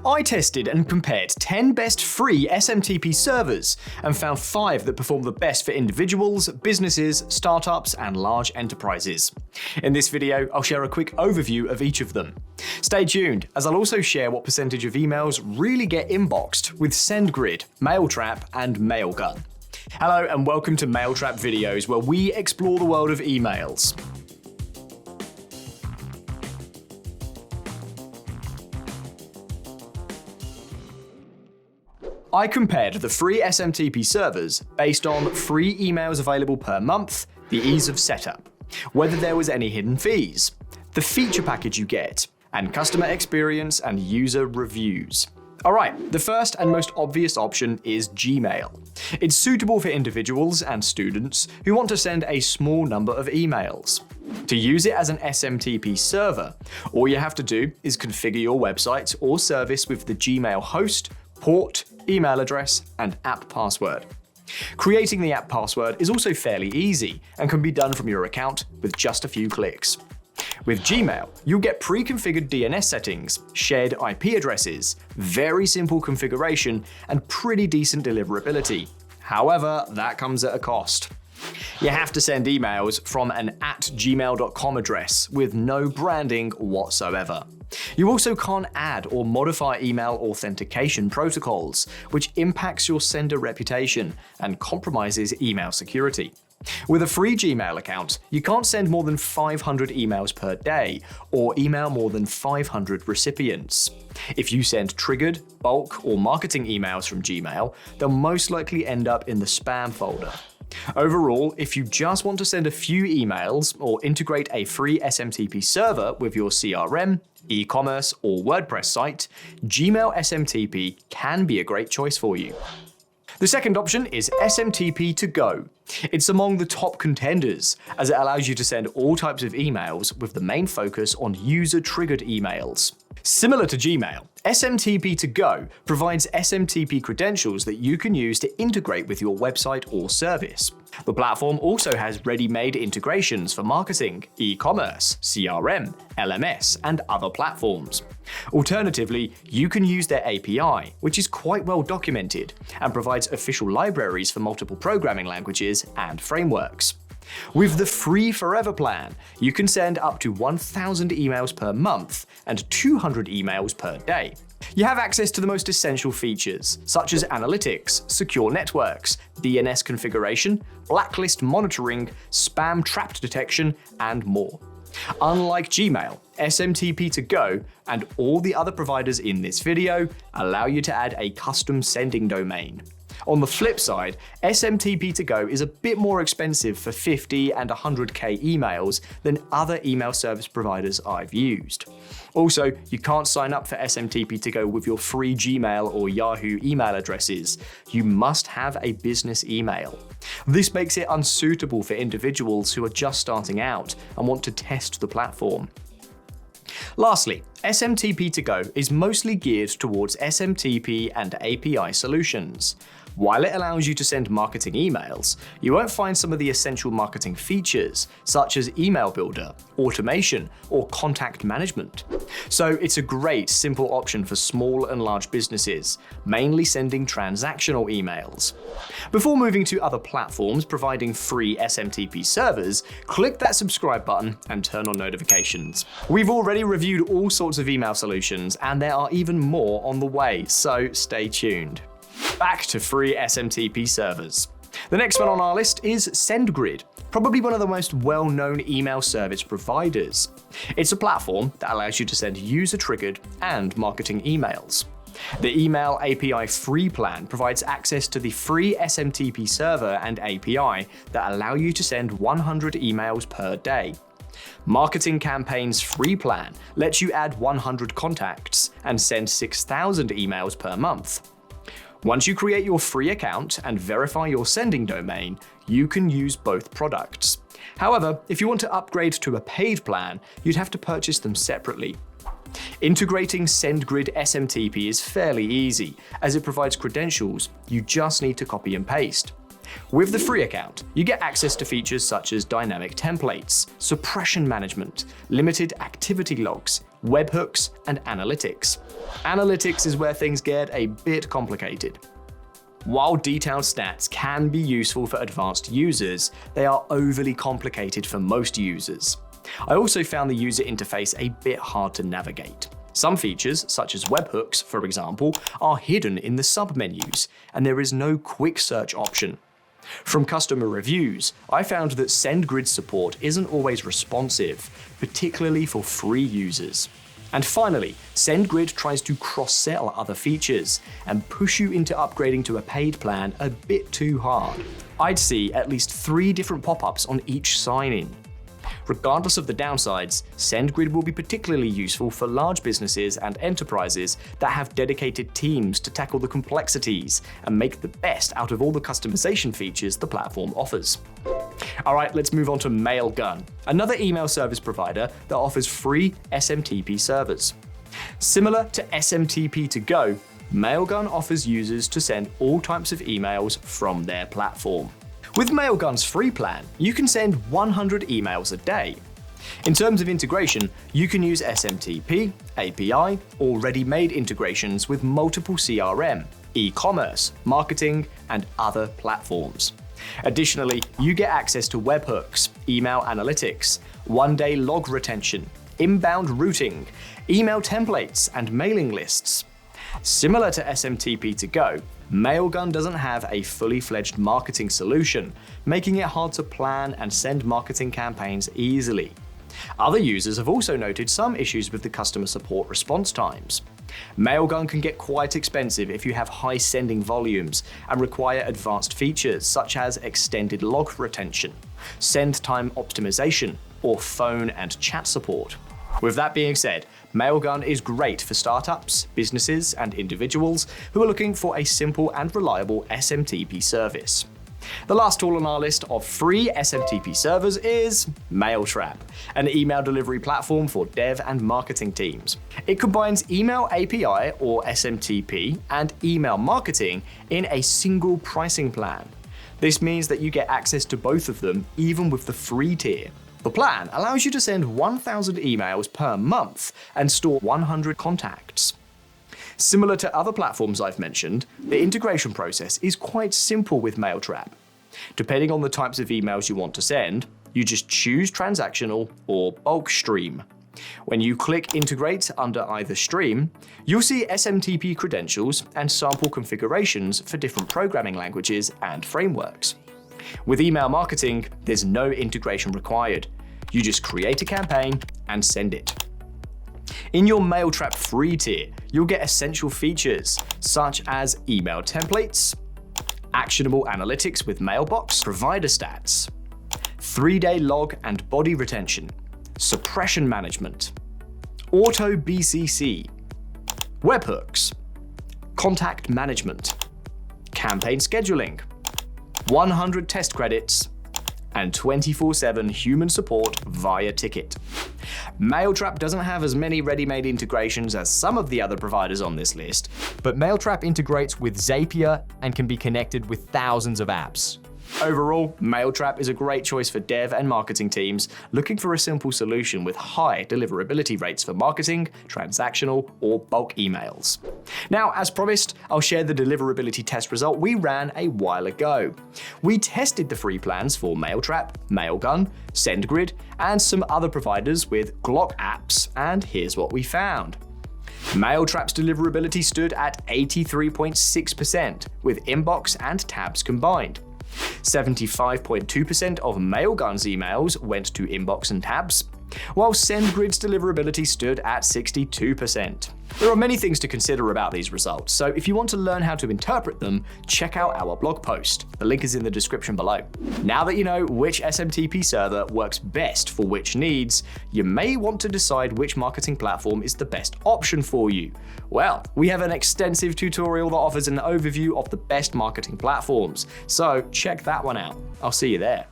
I tested and compared 10 best free SMTP servers and found 5 that perform the best for individuals, businesses, startups, and large enterprises. In this video, I'll share a quick overview of each of them. Stay tuned, as I'll also share what percentage of emails really get inboxed with SendGrid, Mailtrap, and Mailgun. Hello and welcome to Mailtrap videos, where we explore the world of emails. I compared the free SMTP servers based on free emails available per month, the ease of setup, whether there was any hidden fees, the feature package you get, and customer experience and user reviews. Alright, the first and most obvious option is Gmail. It's suitable for individuals and students who want to send a small number of emails. To use it as an SMTP server, all you have to do is configure your website or service with the Gmail host, port, email address, and app password. Creating the app password is also fairly easy and can be done from your account with just a few clicks. With Gmail, you'll get pre-configured DNS settings, shared IP addresses, very simple configuration, and pretty decent deliverability. However, that comes at a cost. You have to send emails from an @gmail.com address with no branding whatsoever. You also can't add or modify email authentication protocols, which impacts your sender reputation and compromises email security. With a free Gmail account, you can't send more than 500 emails per day or email more than 500 recipients. If you send triggered, bulk, or marketing emails from Gmail, they'll most likely end up in the spam folder. Overall, if you just want to send a few emails or integrate a free SMTP server with your CRM, e-commerce, or WordPress site, Gmail SMTP can be a great choice for you. The second option is SMTP to go. It's among the top contenders, as it allows you to send all types of emails with the main focus on user-triggered emails. Similar to Gmail, SMTP to go provides SMTP credentials that you can use to integrate with your website or service. The platform also has ready-made integrations for marketing, e-commerce, CRM, LMS, and other platforms. Alternatively, you can use their API, which is quite well documented and provides official libraries for multiple programming languages and frameworks. With the free forever plan, you can send up to 1,000 emails per month and 200 emails per day. You have access to the most essential features, such as analytics, secure networks, DNS configuration, blacklist monitoring, spam trap detection, and more. Unlike Gmail, SMTP to go and all the other providers in this video allow you to add a custom sending domain. On the flip side, SMTP to go is a bit more expensive for 50 and 100k emails than other email service providers I've used. Also, you can't sign up for SMTP to go with your free Gmail or Yahoo email addresses. You must have a business email. This makes it unsuitable for individuals who are just starting out and want to test the platform. Lastly, SMTP to go is mostly geared towards SMTP and API solutions. While it allows you to send marketing emails, you won't find some of the essential marketing features, such as email builder, automation, or contact management. So it's a great, simple option for small and large businesses, mainly sending transactional emails. Before moving to other platforms providing free SMTP servers, click that subscribe button and turn on notifications. We've already reviewed all sorts of email solutions, and there are even more on the way, so stay tuned. Back to free SMTP servers. The next one on our list is SendGrid, probably one of the most well-known email service providers. It's a platform that allows you to send user-triggered and marketing emails. The email API free plan provides access to the free SMTP server and API that allow you to send 100 emails per day. Marketing Campaigns free plan lets you add 100 contacts and send 6,000 emails per month. Once you create your free account and verify your sending domain, you can use both products. However, if you want to upgrade to a paid plan, you'd have to purchase them separately. Integrating SendGrid SMTP is fairly easy, as it provides credentials you just need to copy and paste. With the free account, you get access to features such as dynamic templates, suppression management, limited activity logs, webhooks, and analytics. Analytics is where things get a bit complicated. While detailed stats can be useful for advanced users, they are overly complicated for most users. I also found the user interface a bit hard to navigate. Some features, such as webhooks, for example, are hidden in the submenus, and there is no quick search option. From customer reviews, I found that SendGrid support isn't always responsive, particularly for free users. And finally, SendGrid tries to cross-sell other features and push you into upgrading to a paid plan a bit too hard. I'd see at least 3 different pop-ups on each sign-in. Regardless of the downsides, SendGrid will be particularly useful for large businesses and enterprises that have dedicated teams to tackle the complexities and make the best out of all the customization features the platform offers. Alright, let's move on to Mailgun, another email service provider that offers free SMTP servers. Similar to SMTP to go, Mailgun offers users to send all types of emails from their platform. With Mailgun's free plan, you can send 100 emails a day. In terms of integration, you can use SMTP, API, or ready-made integrations with multiple CRM, e-commerce, marketing, and other platforms. Additionally, you get access to webhooks, email analytics, one-day log retention, inbound routing, email templates, and mailing lists. Similar to SMTP to go, Mailgun doesn't have a fully fledged marketing solution, making it hard to plan and send marketing campaigns easily. Other users have also noted some issues with the customer support response times. Mailgun can get quite expensive if you have high sending volumes and require advanced features such as extended log retention, send time optimization, or phone and chat support. With that being said, Mailgun is great for startups, businesses, and individuals who are looking for a simple and reliable SMTP service. The last tool on our list of free SMTP servers is Mailtrap, an email delivery platform for dev and marketing teams. It combines email API or SMTP and email marketing in a single pricing plan. This means that you get access to both of them even with the free tier. The plan allows you to send 1,000 emails per month and store 100 contacts. Similar to other platforms I've mentioned, the integration process is quite simple with Mailtrap. Depending on the types of emails you want to send, you just choose transactional or bulk stream. When you click Integrate under either stream, you'll see SMTP credentials and sample configurations for different programming languages and frameworks. With email marketing, there's no integration required. You just create a campaign and send it. In your Mailtrap free tier, you'll get essential features such as email templates, actionable analytics with Mailbox, provider stats, 3-day log and body retention, suppression management, auto BCC, webhooks, contact management, campaign scheduling, 100 test credits, and 24/7 human support via ticket. Mailtrap doesn't have as many ready-made integrations as some of the other providers on this list, but Mailtrap integrates with Zapier and can be connected with thousands of apps. Overall, Mailtrap is a great choice for dev and marketing teams looking for a simple solution with high deliverability rates for marketing, transactional, or bulk emails. Now, as promised, I'll share the deliverability test result we ran a while ago. We tested the free plans for Mailtrap, Mailgun, SendGrid, and some other providers with Glock apps, and here's what we found. Mailtrap's deliverability stood at 83.6%, with inbox and tabs combined. 75.2% of Mailgun's emails went to inbox and tabs, while SendGrid's deliverability stood at 62%. There are many things to consider about these results, so if you want to learn how to interpret them, check out our blog post. The link is in the description below. Now that you know which SMTP server works best for which needs, you may want to decide which marketing platform is the best option for you. Well, we have an extensive tutorial that offers an overview of the best marketing platforms, so check that one out. I'll see you there.